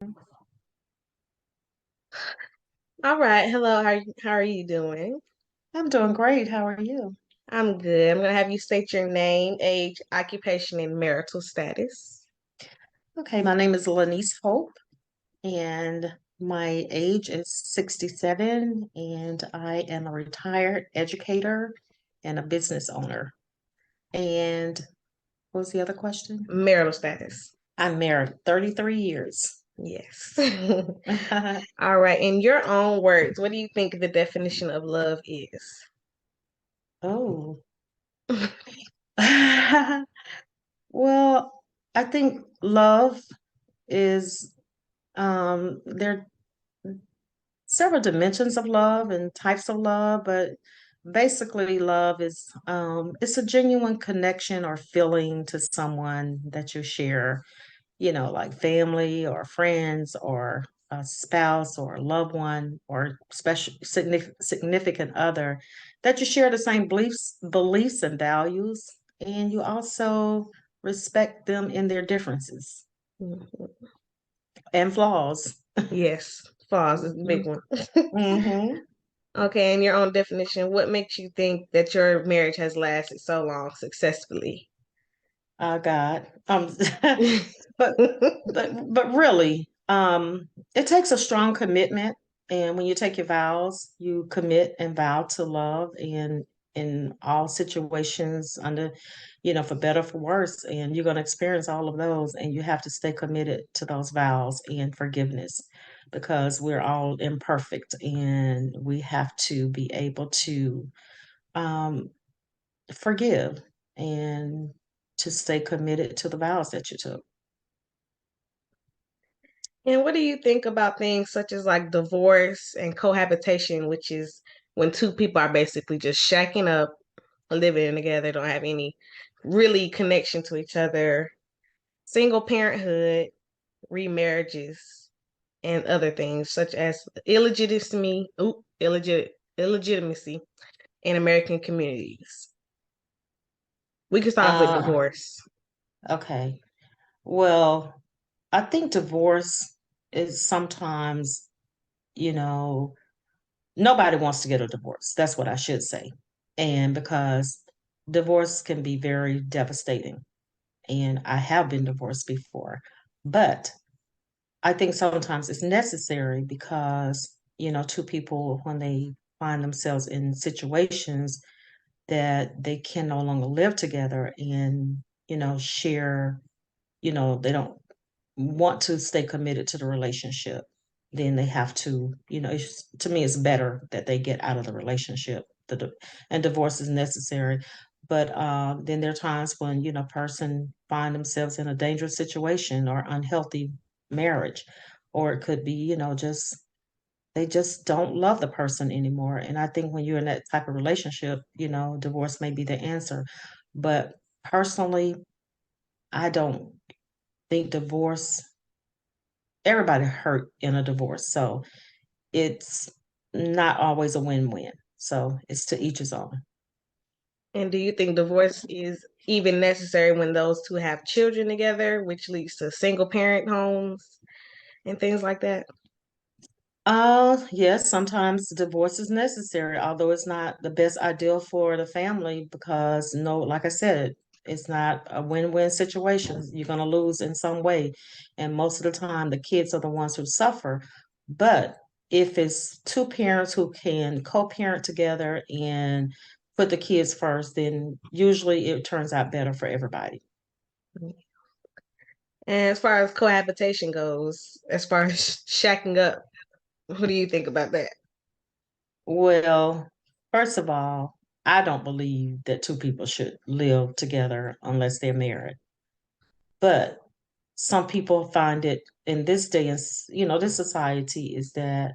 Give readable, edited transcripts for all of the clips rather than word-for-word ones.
All right. Hello. How are you doing? I'm doing great. How are you? I'm good. I'm gonna have you state your name, age, occupation, and marital status. Okay, my name is Lanice Hope, and my age is 67, and I am a retired educator and a business owner. And what was the other question? Marital status. I'm married 33 years. Yes. All right. In your own words, what do you think the definition of love is? Oh, well, I think love is there several dimensions of love and types of love, but basically love is it's a genuine connection or feeling to someone that you share, like family or friends or a spouse or a loved one or special significant other that you share the same beliefs and values, and you also respect them in their differences Mhm. and flaws. Yes. Pause is the big hmm one. hmm Okay. In your own definition, what makes you think that your marriage has lasted so long successfully? God. But but really, it takes a strong commitment. And when you take your vows, you commit and vow to love and in all situations under, for better for worse. And you're going to experience all of those. And you have to stay committed to those vows and forgiveness because we're all imperfect and we have to be able to um, forgive and to stay committed to the vows that you took. And what do you think about things such as like divorce and cohabitation, which is when two people are basically just shacking up, living together, don't have any really connection to each other, single parenthood, remarriages, and other things such as illegitimacy in American communities. We can start off with Uh, divorce. okay. Well, I think divorce is sometimes, you know, nobody wants to get a divorce. That's what I should say. And because divorce can be very devastating, and I have been divorced before. But I think sometimes it's necessary because, two people, when they find themselves in situations that they can no longer live together and, share, they don't want to stay committed to the relationship, then they have to, to me, it's better that they get out of the relationship. And divorce is necessary. But then there are times when, person find themselves in a dangerous situation or unhealthy marriage, or it could be, just they just don't love the person anymore. And I think when you're in that type of relationship, divorce may be the answer. But personally, I don't think divorce, everybody hurt in a divorce. So it's not always a win-win. So it's to each his own. And do you think divorce is even necessary when those two have children together, which leads to single parent homes and things like that? Yes, sometimes divorce is necessary, although it's not the best ideal for the family because no, like I said, it's not a win-win situation. You're going to lose in some way. And most of the time, the kids are the ones who suffer. But if it's two parents who can co-parent together and put the kids first, then usually it turns out better for everybody. And as far as cohabitation goes, as far as shacking up, what do you think about that? Well, first of all, I don't believe that two people should live together unless they're married. But some people find it in this day and this society is that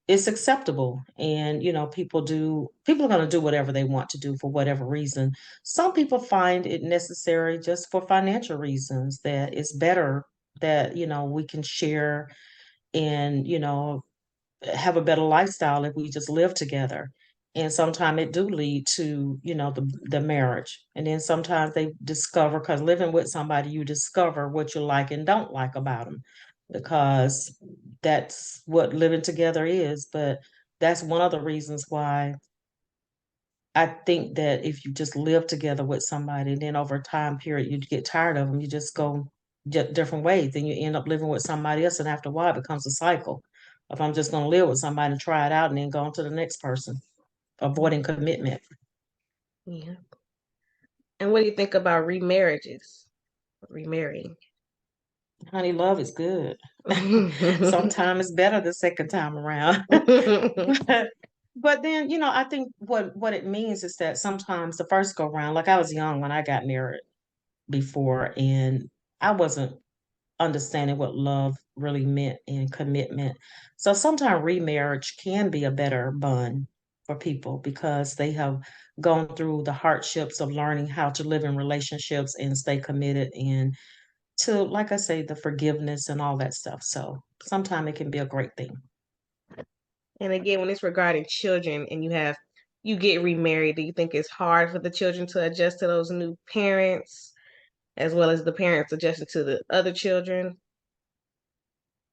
it's acceptable, and people are going to do whatever they want to do for whatever reason. Some people find it necessary just for financial reasons, that it's better that we can share and have a better lifestyle if we just live together. And sometimes it do lead to, the marriage. And then sometimes they discover, because living with somebody, you discover what you like and don't like about them. because that's what living together is. But that's one of the reasons why I think that if you just live together with somebody, then over a time period, you get tired of them, you just go different ways. Then you end up living with somebody else, and after a while, it becomes a cycle. If I'm just going to live with somebody and try it out and then go on to the next person, avoiding commitment. Yeah. And what do you think about remarriages? Remarrying. Honey, love is good. Sometimes it's better the second time around. But then, I think what it means is that sometimes the first go round, like I was young when I got married before, and I wasn't understanding what love really meant and commitment. So sometimes remarriage can be a better bond for people because they have gone through the hardships of learning how to live in relationships and stay committed and to, like I say, the forgiveness and all that stuff. So sometimes it can be a great thing. And again, when it's regarding children and you get remarried, do you think it's hard for the children to adjust to those new parents as well as the parents adjusting to the other children?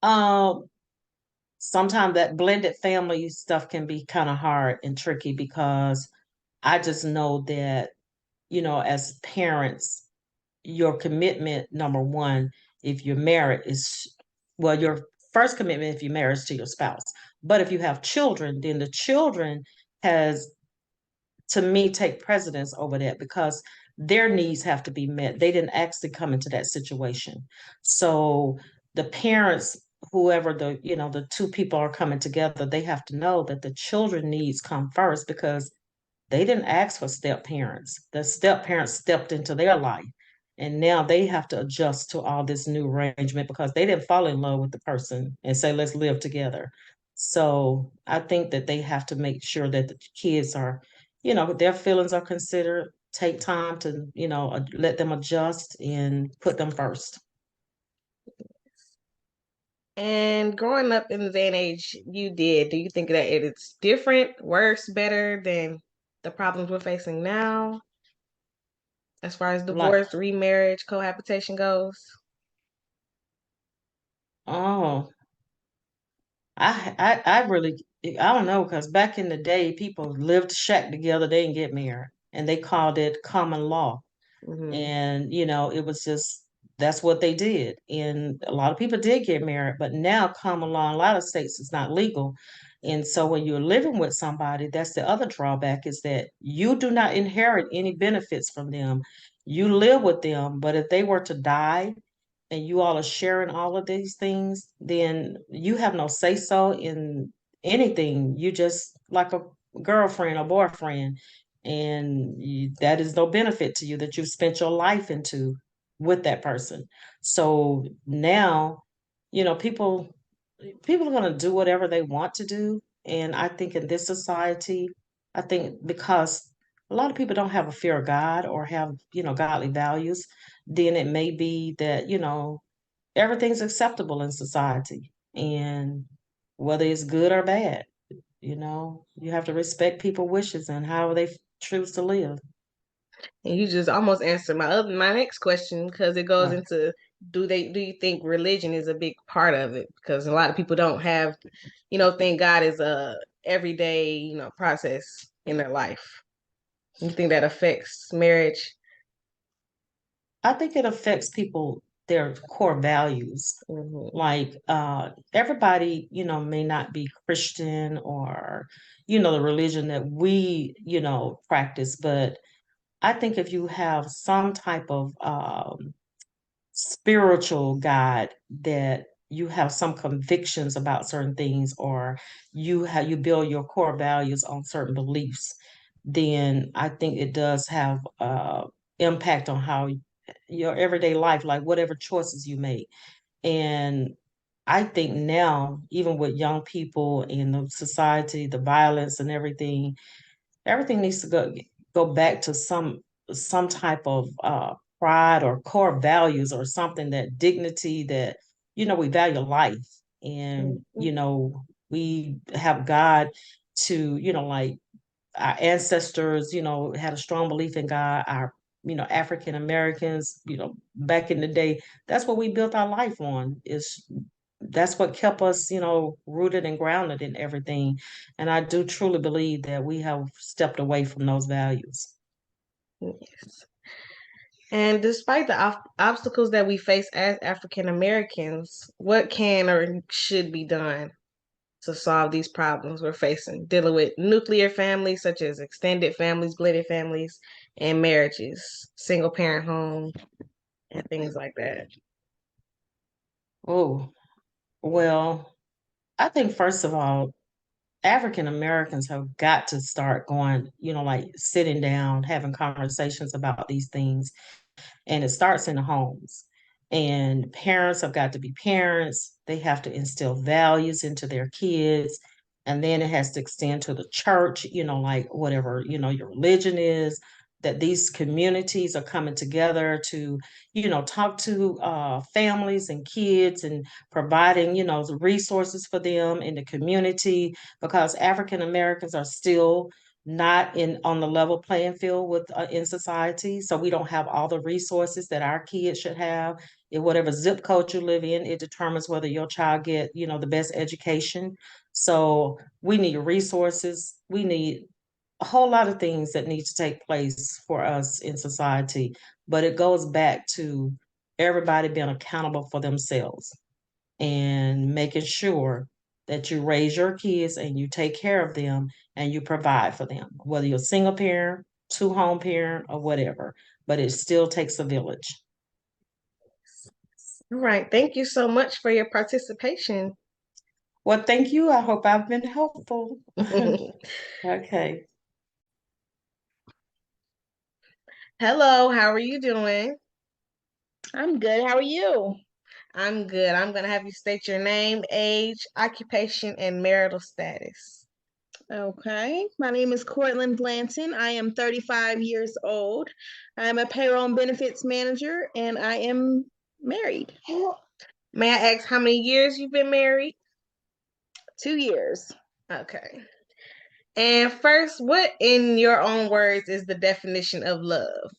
Um, Sometimes that blended family stuff can be kind of hard and tricky because I just know that, as parents, your commitment, number one, if you're married, is, well, your first commitment if you're married is to your spouse. But if you have children, then the children has, to me, take precedence over that because their needs have to be met. They didn't actually come into that situation. So the parents, whoever the two people are coming together, they have to know that the children needs come first because they didn't ask for step parents. The step parents stepped into their life. And now they have to adjust to all this new arrangement because they didn't fall in love with the person and say, let's live together. So I think that they have to make sure that the kids are, their feelings are considered, take time to, let them adjust and put them first. And growing up in the day and age do you think that it's different, worse, better than the problems we're facing now as far as Like, divorce, remarriage, cohabitation goes? oh, I really, I don't know, because back in the day, people lived shack together, they didn't get married, and they called it common law. Hmm. And it was just, that's what they did. And a lot of people did get married, but now common law in a lot of states is not legal. And so when you're living with somebody, that's the other drawback, is that you do not inherit any benefits from them. You live with them, but if they were to die and you all are sharing all of these things, then you have no say so in anything. You just like a girlfriend or boyfriend, and that is no benefit to you that you've spent your life into with that person. So now, people are going to do whatever they want to do, and I think in this society, I think because a lot of people don't have a fear of God or have godly values, then it may be that everything's acceptable in society, and whether it's good or bad, you have to respect people's wishes and how they choose to live. And you just almost answered my next question because it goes Right. into do you think religion is a big part of it? Because a lot of people don't have, think God is a everyday, process in their life. You think that affects marriage? I think it affects people, their core values. Hmm. Like everybody, may not be Christian or, the religion that we, practice, but I think if you have some type of spiritual guide, that you have some convictions about certain things, or you build your core values on certain beliefs, then I think it does have impact on how your everyday life, like whatever choices you make. And I think now, even with young people in the society, the violence and everything needs to go back to some type of pride or core values, or something, that dignity, that we value life, and we have God to, like our ancestors, had a strong belief in God. Our African Americans, back in the day, that's what we built our life on, is that's what kept us, rooted and grounded in everything. And I do truly believe that we have stepped away from those values. Yes. And despite the obstacles that we face as African Americans, what can or should be done to solve these problems we're facing, dealing with nuclear families such as extended families, blended families, and marriages, single parent home, and things like that? Oh, well, I think first of all, African Americans have got to start going, like sitting down, having conversations about these things, and it starts in the homes. And parents have got to be parents. They have to instill values into their kids. And then it has to extend to the church, like whatever, your religion is, that these communities are coming together to, talk to families and kids and providing, the resources for them in the community, because African Americans are still not in on the level playing field with in society, so we don't have all the resources that our kids should have. In whatever zip code you live in, it determines whether your child get, the best education. So we need resources, we need a whole lot of things that need to take place for us in society, but it goes back to everybody being accountable for themselves and making sure that you raise your kids and you take care of them and you provide for them, whether you're a single parent, two home parent, or whatever. But it still takes a village. All right. Thank you so much for your participation. Well, thank you. I hope I've been helpful. Okay. Hello, how are you doing? I'm good. How are you? I'm good. I'm going to have you state your name, age, occupation, and marital status. Okay. My name is Cortland Blanton. I am 35 years old. I'm a payroll and benefits manager and I am married. May I ask how many years you've been married? 2 years. Okay. And first, what in your own words is the definition of love?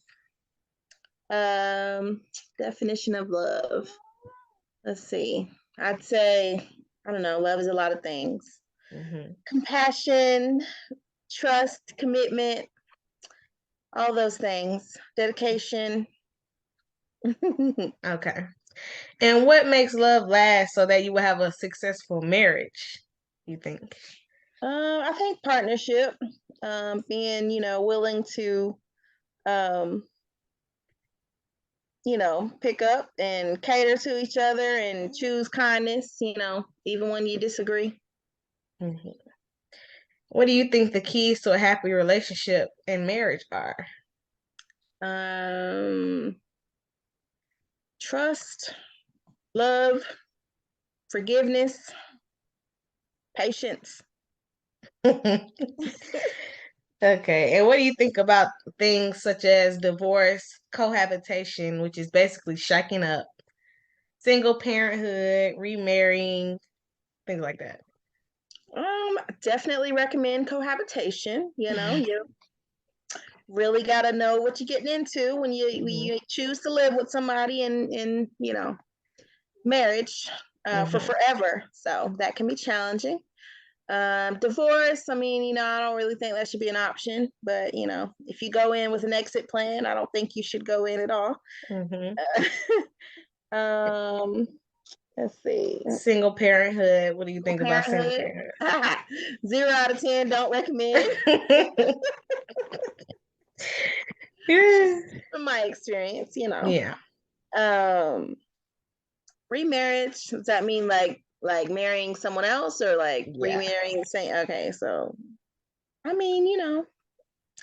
Um, Definition of love. Let's see. I'd say, I don't know, love is a lot of things. Mm-hmm. Compassion, trust, commitment, all those things. Dedication. Okay. And what makes love last so that you will have a successful marriage, you think? I think partnership, being, willing to, um, pick up and cater to each other and choose kindness, even when you disagree. Mm-hmm. What do you think the keys to a happy relationship and marriage are? Um, Trust, love, forgiveness, patience. Okay. And what do you think about things such as divorce, cohabitation, which is basically shaking up, single parenthood, remarrying, things like that? Definitely recommend cohabitation. You really got to know what you're getting into when you choose to live with somebody in marriage for Mm-hmm. forever. So that can be challenging. Divorce, I mean, I don't really think that should be an option. But if you go in with an exit plan, I don't think you should go in at all. Mm-hmm. Um, let's see. Single parenthood. What do you think about single Parenthood, parenthood? 0 out of 10, don't recommend. Yeah. From my experience. Yeah. Um, Remarriage, does that mean like marrying someone else or like Yeah. remarrying the same? Okay, so I mean,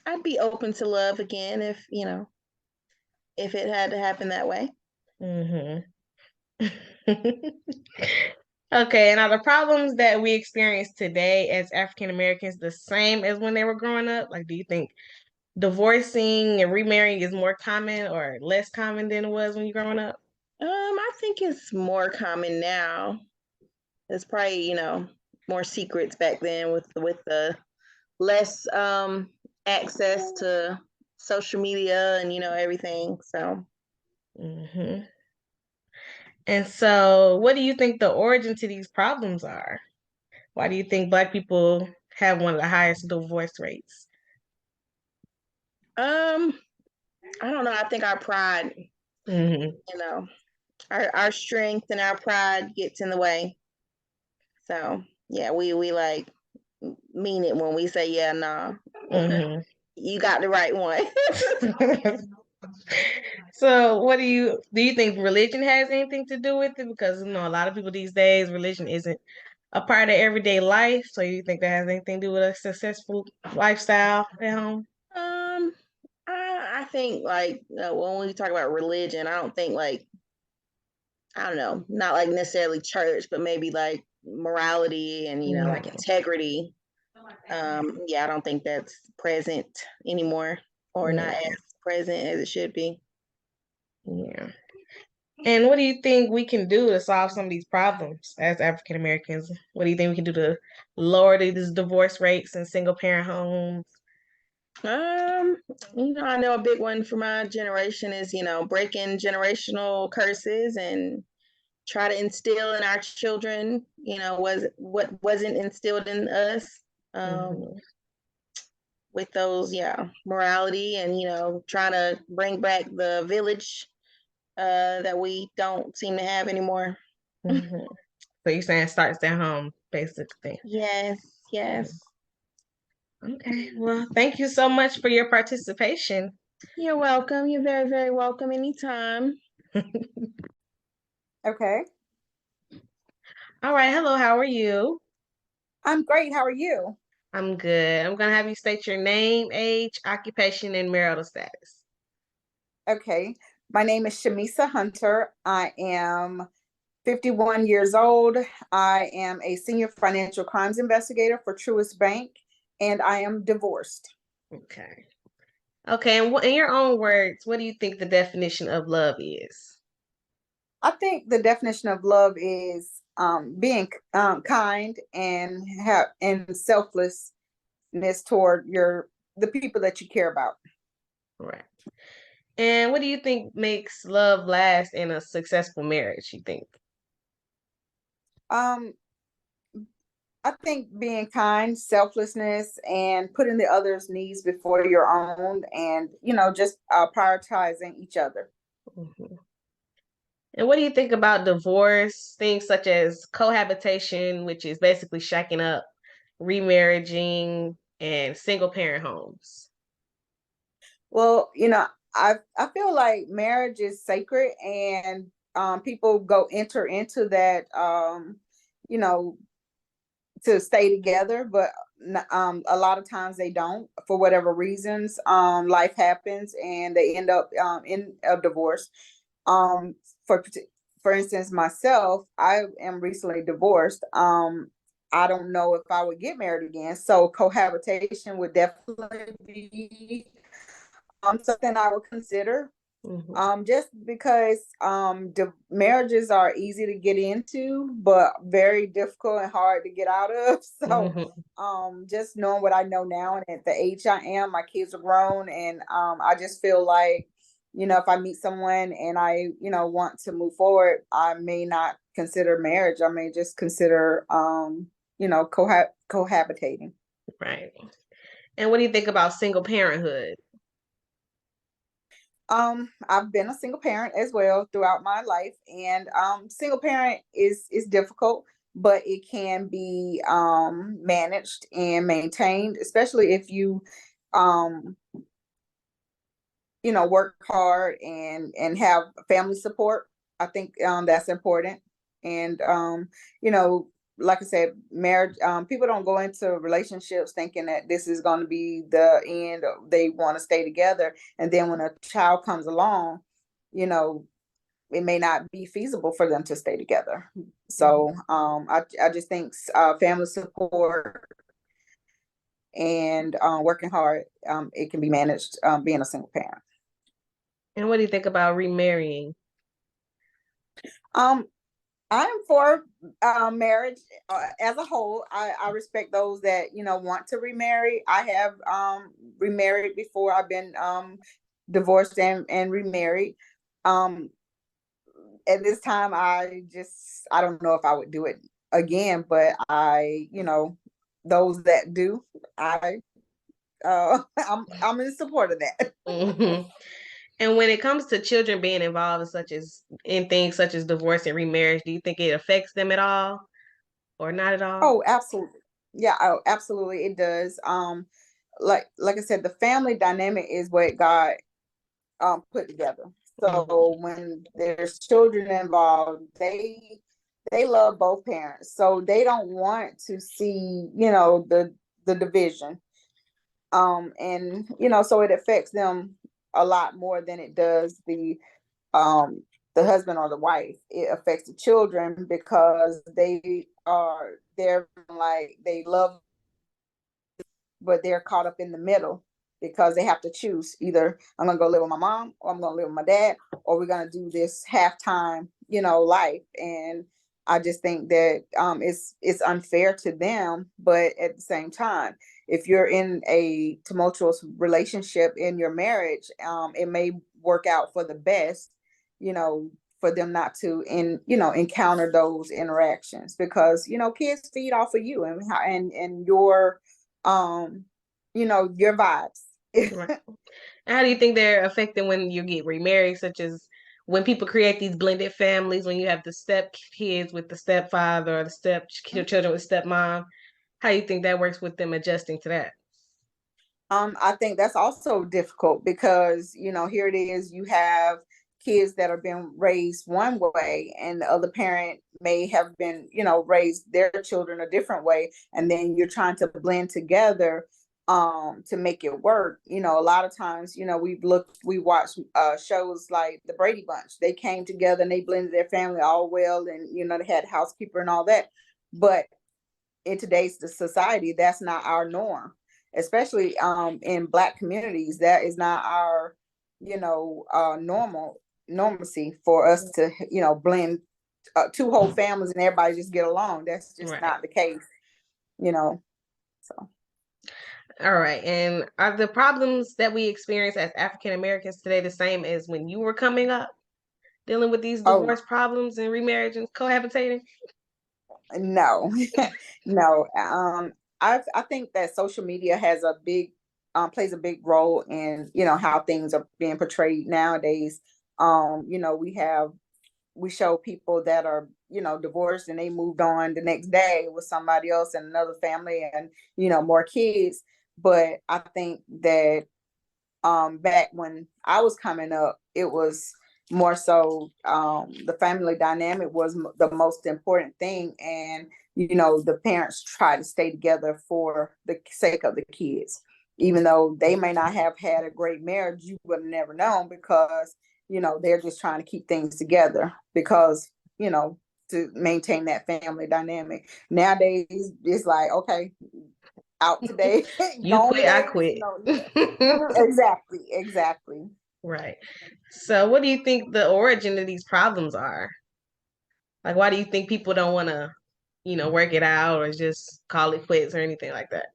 I'd be open to love again if it had to happen that way. Mm-hmm. Okay, and are the problems that we experience today as African Americans the same as when they were growing up? Like, do you think divorcing and remarrying is more common or less common than it was when you were growing up? I think it's more common now. There's probably, more secrets back then with the less access to social media and everything. So Hmm. And so, what do you think the origin to these problems are? Why do you think Black people have one of the highest divorce rates? I don't know. I think our pride, Hmm. you know, our strength and our pride gets in the way. So yeah, we like mean it when we say, yeah, nah, Hmm. you got the right one. So, what do you think religion has anything to do with it? Because a lot of people these days, religion isn't a part of everyday life. So, you think that has anything to do with a successful lifestyle at home? um, I think like when we talk about religion, I don't think like I don't know, not like necessarily church, but maybe like morality and like Mm. integrity. Yeah, I don't think that's present anymore, or not Yeah, as present as it should be. yeah. And what do you think we can do to solve some of these problems as African Americans? What do you think we can do to lower these divorce rates in single parent homes? Um, I know a big one for my generation is, breaking generational curses and try to instill in our children, was what wasn't instilled in us. Um, Hmm. with those, morality and, trying to bring back the village that we don't seem to have anymore. Hmm. So you're saying it starts at home, basically. Yes, yes. Okay. Well, thank you so much for your participation. You're welcome. You're very, very welcome anytime. Okay. All right. Hello. How are you? I'm great. How are you? I'm good. I'm gonna have you state your name, age, occupation, and marital status. Okay. My name is Shamisa Hunter. I am 51 years old. I am a senior financial crimes investigator for Truist Bank, and I am divorced. Okay. Okay. And in your own words, what do you think the definition of love is? I think the definition of love is being kind and selflessness toward the people that you care about. Right. And what do you think makes love last in a successful marriage, you think? Um, I think being kind, selflessness, and putting the other's needs before your own, and just prioritizing each other. Mhm. And what do you think about divorce, things such as cohabitation, which is basically shacking up, remarrying, and single parent homes? Well, I feel like marriage is sacred, and people enter into that, you know, to stay together, but a lot of times they don't for whatever reasons. Life happens, and they end up in a divorce. Um, for for instance, myself, I am recently divorced. I don't know if I would get married again, so cohabitation would definitely be something I would consider. Hmm. Just because the marriages are easy to get into, but very difficult and hard to get out of. So Hmm. just knowing what I know now and at the age I am, my kids are grown, and I just feel like, if I meet someone and I, want to move forward, I may not consider marriage. I may just consider cohabitating. Right. And what do you think about single parenthood? I've been a single parent as well throughout my life, and single parent is difficult, but it can be managed and maintained, especially if you um work hard and have family support. I think that's important. And you know like I said, marriage, people don't go into relationships thinking that this is going to be the end. They want to stay together, and then when a child comes along, you know it may not be feasible for them to stay together. So I just think family support and working hard, it can be managed, being a single parent. And what do you think about remarrying? um I'm for marriage as a whole. I respect those that want to remarry. I have remarried before. I've been divorced and remarried. Um, at this time, I don't know if I would do it again, but those that do, I'm in support of that. Hmm. And when it comes to children being involved in things such as divorce and remarriage, do you think it affects them at all or not at all? Oh, absolutely. Yeah, oh, absolutely it does. Like I said, the family dynamic is what God put together. Hmm. So when there's children involved, they love both parents. So they don't want to see, the division. And so it affects them a lot more than it does um the husband or the wife. It affects the children because they're like they love, but they're caught up in the middle because they have to choose either I'm gonna go live with my mom or I'm gonna live with my dad, or we're gonna do this halftime, life. And I just think that it's unfair to them, but at the same time, if you're in a tumultuous relationship in your marriage, it may work out for the best, you know, for them not to encounter those interactions, because kids feed off of you and your your vibes. Right. How do you think they're affected when you get remarried, such as when people create these blended families, when you have the step kids with the stepfather or the children with stepmom? How do you think that works with them adjusting to that? I think that's also difficult because, here it is, you have kids that are being raised one way and the other parent may have been, raised their children a different way. And then you're trying to blend together to make it work. A lot of times, we watch shows like the Brady Bunch. They came together and they blended their family all well, and they had housekeeper and all that. But in today's society, that's not our norm, especially in Black communities. That is not our normalcy for us to blend two whole families and everybody just get along. That's just Right. not the case, so. All right. And are the problems that we experience as African Americans today the same as when you were coming up, dealing with these Oh, divorce problems and remarriage and cohabitating? no. No. I think that social media has a big plays a big role in how things are being portrayed nowadays. We show people that are divorced and they moved on the next day with somebody else and another family and more kids. But I think that back when I was coming up, it was more so the family dynamic was the most important thing, and the parents try to stay together for the sake of the kids. Even though they may not have had a great marriage, you would have never known, because they're just trying to keep things together because to maintain that family dynamic. Nowadays it's like, okay, out today, You gone the quit, I next. quit. Exactly. Right. So what do you think the origin of these problems are? Like, why do you think people don't want to, work it out or just call it quits or anything like that?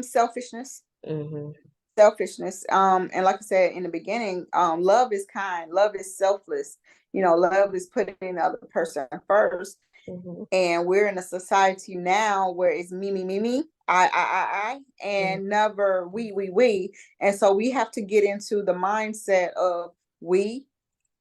Selfishness. Hmm. Selfishness. And like I said in the beginning, love is kind, love is selfless. Love is putting the other person first. Hmm. And we're in a society now where it's me, I, and never we. And so we have to get into the mindset of we,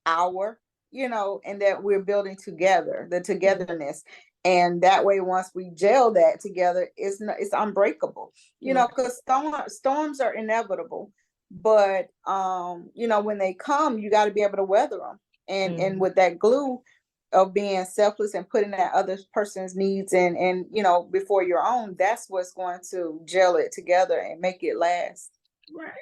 our, and that we're building together, the togetherness. And that way, once we gel that together, it's unbreakable, Right. because storms are inevitable. But when they come, you got to be able to weather them. And Mhm. with that glue of being selfless and putting that other person's needs and before your own, that's what's going to gel it together and make it last. Right.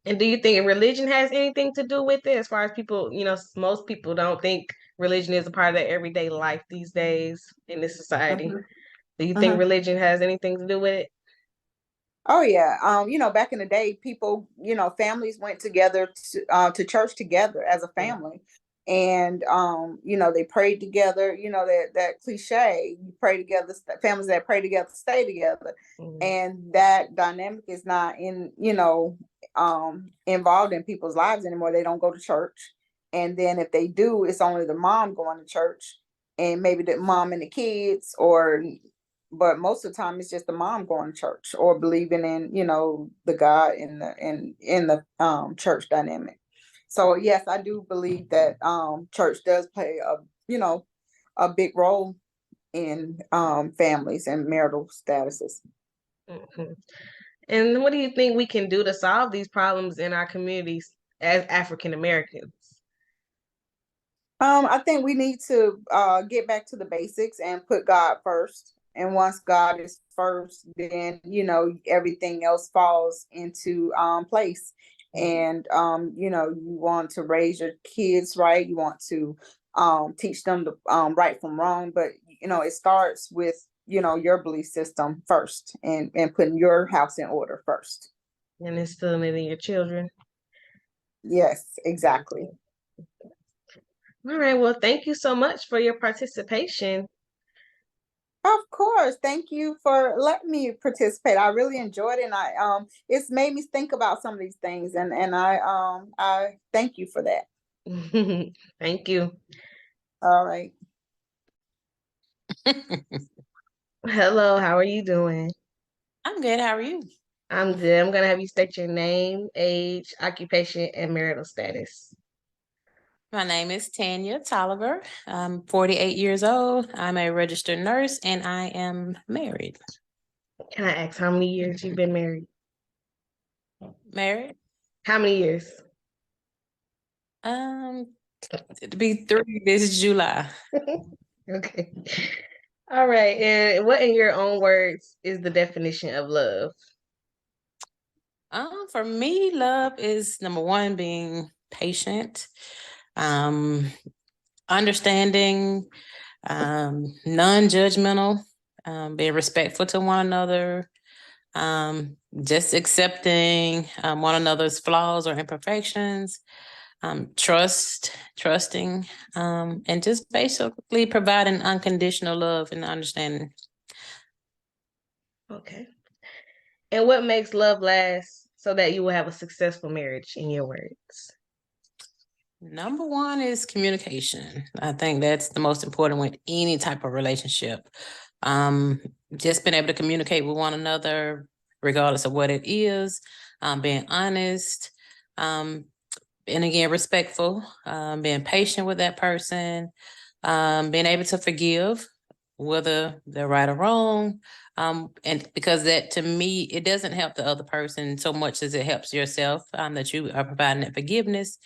And do you think religion has anything to do with it? As far as people, most people don't think religion is a part of their everyday life these days in this society. Mhm. Do you think Mhm. religion has anything to do with it? Oh yeah. Back in the day, people, families went together to church together as a Mm. family. And they prayed together, that cliche, you pray together, families that pray together stay together. Mhm. And that dynamic is not involved in people's lives anymore. They don't go to church. And then if they do, it's only the mom going to church, and maybe the mom and the kids, or but most of the time it's just the mom going to church or believing in, the God in the church dynamic. So yes, I do believe that church does play a big role in families and marital statuses. Mhm. And what do you think we can do to solve these problems in our communities as African Americans? I think we need to get back to the basics and put God first. And once God is first, then everything else falls into place. And you want to raise your kids right. You want to teach them the right from wrong. But it starts with your belief system first, and putting your house in order first. And instilling it in your children. Yes, exactly. All right. Well, thank you so much for your participation. Of course. Thank you for letting me participate. I really enjoyed it, and it's made me think about some of these things, and I thank you for that. Thank you. All right. Hello, how are you doing? I'm good. How are you? I'm good. I'm gonna have you state your name, age, occupation, and marital status. My name is Tanya Tolliver. I'm 48 years old. I'm a registered nurse and I am married. Can I ask how many years you've been married? Married? How many years? It'll be 3 this July. Okay. All right. And what, in your own words, is the definition of love? For me, love is number one, being patient, understanding, non-judgmental, being respectful to one another, just accepting one another's flaws or imperfections, trusting, and just basically providing unconditional love and understanding. Okay. And what makes love last so that you will have a successful marriage, in your words? Number one is communication. I think that's the most important with any type of relationship. Just being able to communicate with one another, regardless of what it is, being honest, and again, respectful, being patient with that person, being able to forgive, whether they're right or wrong. And because that, to me, it doesn't help the other person so much as it helps yourself, that you are providing that forgiveness.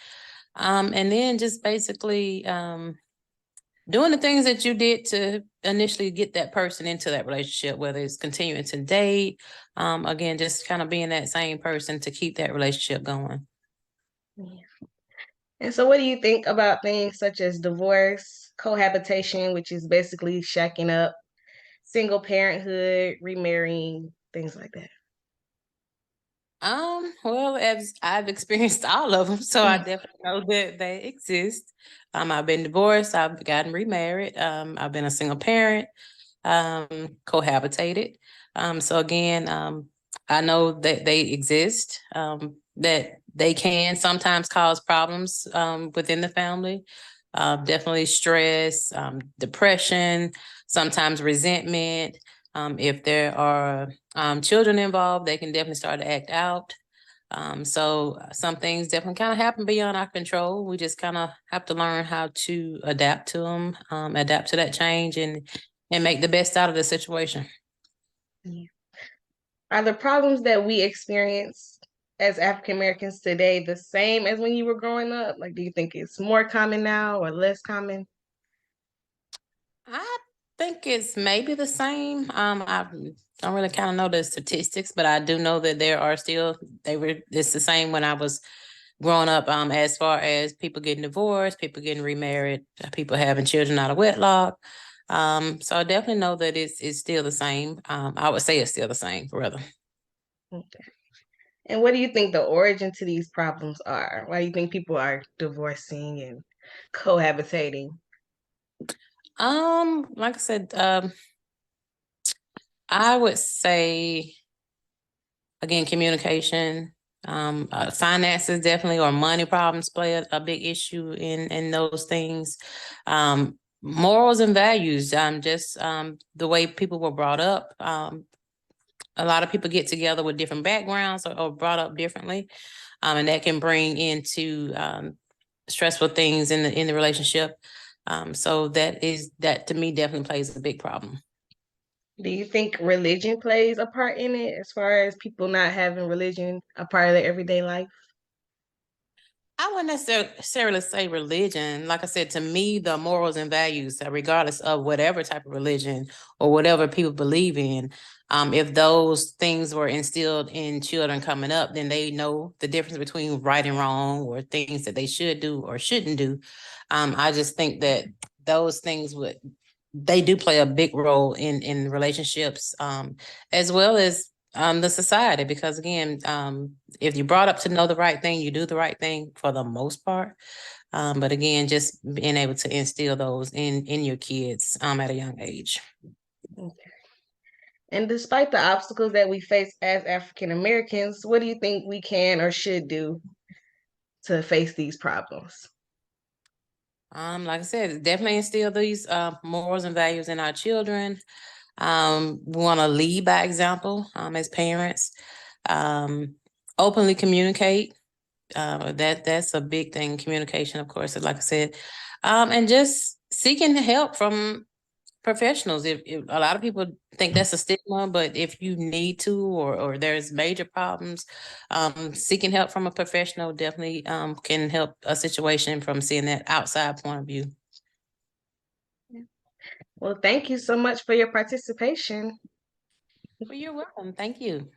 And then just basically doing the things that you did to initially get that person into that relationship, whether it's continuing to date, again, just kind of being that same person to keep that relationship going. Yeah. And so what do you think about things such as divorce, cohabitation, which is basically shacking up, single parenthood, remarrying, things like that? Well, as I've experienced all of them, so I definitely know that they exist. I've been divorced, I've gotten remarried, I've been a single parent, cohabitated. So again, I know that they exist, that they can sometimes cause problems within the family. Definitely stress, depression, sometimes resentment. If there are children involved, they can definitely start to act out. So some things definitely kind of happen beyond our control. We just kind of have to learn how to adapt to them, adapt to that change, and make the best out of the situation. Yeah. Are the problems that we experience as African Americans today the same as when you were growing up? Like, do you think it's more common now or less common? I think it's maybe the same. I don't really kind of know the statistics, but I do know that there are still, it's the same when I was growing up, as far as people getting divorced, people getting remarried, people having children out of wedlock. So I definitely know that it's still the same. I would say it's still the same, rather. Okay. And what do you think the origin to these problems are? Why do you think people are divorcing and cohabitating? Like I said, I would say again, communication, Finances definitely, or money problems play a big issue in those things. Morals and values, just the way people were brought up. A lot of people get together with different backgrounds or brought up differently, and that can bring into stressful things in the relationship. So that to me definitely plays a big problem. Do you think religion plays a part in it, as far as people not having religion a part of their everyday life? I wouldn't necessarily say religion. Like I said, to me, the morals and values, regardless of whatever type of religion or whatever people believe in, if those things were instilled in children coming up, then they know the difference between right and wrong, or things that they should do or shouldn't do. I just think that those things they do play a big role in relationships, as well as the society, because again, if you're brought up to know the right thing, you do the right thing for the most part. But again, just being able to instill those in your kids at a young age. Okay. And despite the obstacles that we face as African Americans, what do you think we can or should do to face these problems? Like I said, definitely instill these morals and values in our children. We want to lead by example as parents. Openly communicate. That's a big thing. Communication, of course, like I said, and just seeking help from professionals. If a lot of people think that's a stigma, but if you need to, or there's major problems, seeking help from a professional definitely can help a situation from seeing that outside point of view. Well, thank you so much for your participation. Well, you're welcome. Thank you.